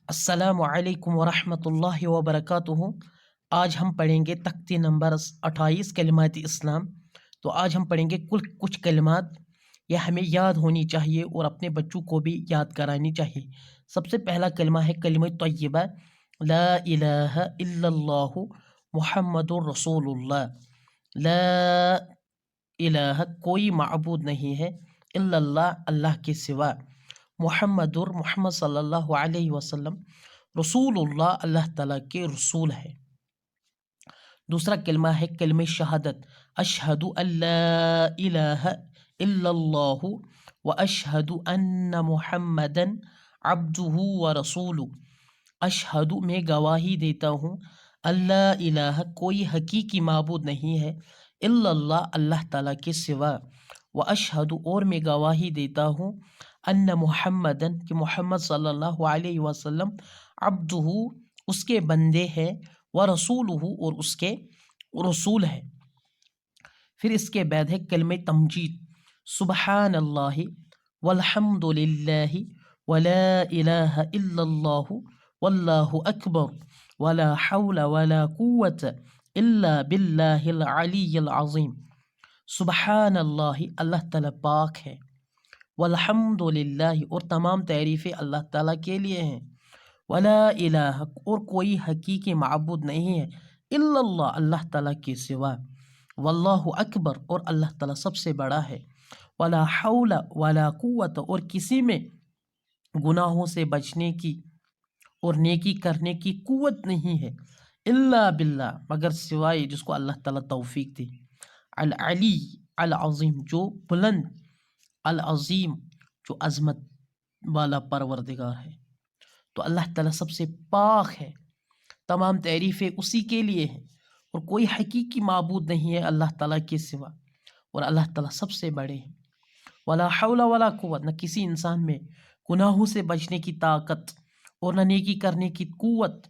السلام علیکم ورحمۃ اللہ وبرکاتہ۔ آج ہم پڑھیں گے تختی نمبر 28 کلمات اسلام۔ تو آج ہم پڑھیں گے کچھ کلمات، یہ ہمیں یاد ہونی چاہیے اور اپنے بچوں کو بھی یاد کرانی چاہیے۔ سب سے پہلا کلمہ ہے کلمہ طیبہ، لا الہ الا اللہ محمد الرسول اللہ۔ لا الہ کوئی معبود نہیں ہے، الا اللہ اللہ کے سوا، محمد صلی اللہ علیہ وسلم رسول اللہ اللہ تعالیٰ کے رسول ہے۔ دوسرا کلمہ ہے کلمہ شہادت، اشہد ان لا الہ الا اللہ و اشہد ان محمدا عبدہ و رسولہ۔ اشہد میں گواہی دیتا ہوں، اللہ الہ کوئی حقیقی معبود نہیں ہے، الا اللہ اللہ تعالیٰ کے سوا، و اشہد اور میں گواہی دیتا ہوں، ان محمدن کہ محمد صلی اللہ علیہ وسلم عبدہ اس کے بندے ہیں، و رسولہ اور اس کے رسول ہے۔ پھر اس کے بعد ہے کلمہ تمجید، سبحان اللہ والحمد للہ ولا الہ الا اللہ واللہ اکبر ولا حول ولا قوة الا باللہ العلی العظیم۔ سبحان اللہ اللہ تعالیٰ پاک ہے، والحمد للہ اور تمام تعریفیں اللہ تعالیٰ کے لیے ہیں، ولا الہ اور کوئی حقیقی معبود نہیں ہے، الا اللہ اللہ تعالیٰ کے سوا، واللہ اکبر اور اللہ تعالیٰ سب سے بڑا ہے، ولا حول ولا قوت اور کسی میں گناہوں سے بچنے کی اور نیکی کرنے کی قوت نہیں ہے، الا باللہ مگر سوائے جس کو اللہ تعالیٰ توفیق دے، العلی العظیم جو بلند، العظیم جو عظمت والا پروردگار ہے۔ تو اللہ تعالیٰ سب سے پاک ہے، تمام تعریفیں اسی کے لیے ہیں، اور کوئی حقیقی معبود نہیں ہے اللہ تعالیٰ کے سوا، اور اللہ تعالیٰ سب سے بڑے ہیں۔ ولا حول ولا قوت، نہ کسی انسان میں گناہوں سے بچنے کی طاقت اور نہ نیکی کرنے کی قوت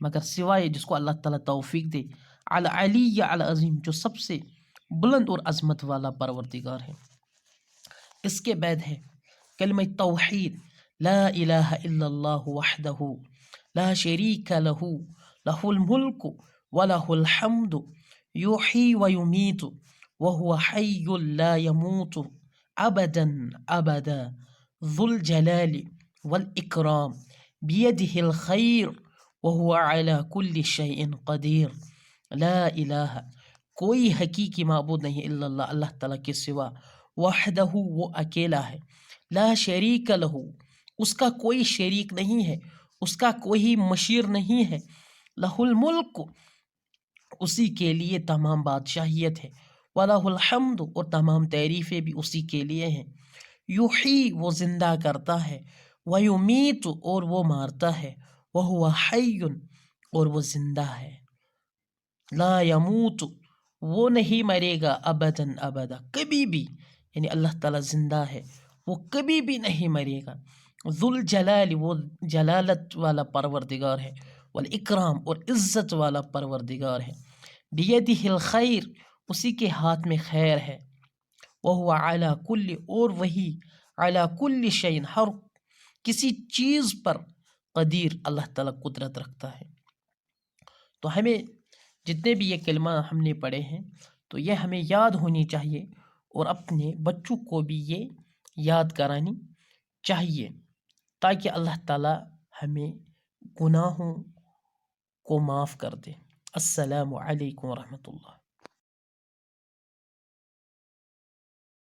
مگر سوائے جس کو اللہ تعالیٰ توفیق دے، العلی العظیم جو سب سے بلند اور عظمت والا پروردگار ہے۔ اس کے بعد ہے کلمہ توحید، لا الہ الا اللہ وحدہ لا شریک لہ لہ الملک ولہ الحمد یحیی ویمیت وہو حی لا یموت ابدا ابدا ذو الجلال والاکرام بیدہ الخیر وہو علی کل شیء قدیر۔ لا الہ کوئی حقیقی معبود نہیں الا اللہ اللہ تعالیٰ کے سوا، وحدہ وہ اکیلا ہے، لا شریک لہ اس کا کوئی شریک نہیں ہے، اس کا کوئی مشیر نہیں ہے، لہ الملک اسی کے لیے تمام بادشاہیت ہے، وَلَهُ الْحَمْدُ اور تمام تعریفیں بھی اسی کے لیے ہیں، یحیی وہ زندہ کرتا ہے، وَيُمِیتُ اور وہ مارتا ہے، وَهُوَ حَیٌّ اور وہ زندہ ہے، لا یموت وہ نہیں مرے گا، ابداً ابدا کبھی بھی، یعنی اللہ تعالیٰ زندہ ہے وہ کبھی بھی نہیں مرے گا، ذو الجلال وہ جلالت والا پروردگار ہے، والاکرام اور عزت والا پروردگار ہے، بیدہ الخیر اسی کے ہاتھ میں خیر ہے، وہو علی کل اور وہی علی کل شیء ہر کسی چیز پر قدیر اللہ تعالیٰ قدرت رکھتا ہے۔ تو ہمیں جتنے بھی یہ کلمہ ہم نے پڑھے ہیں تو یہ ہمیں یاد ہونی چاہیے اور اپنے بچوں کو بھی یہ یاد کرانی چاہیے تاکہ اللہ تعالیٰ ہمیں گناہوں کو معاف کر دے۔ السلام علیکم ورحمۃ اللہ۔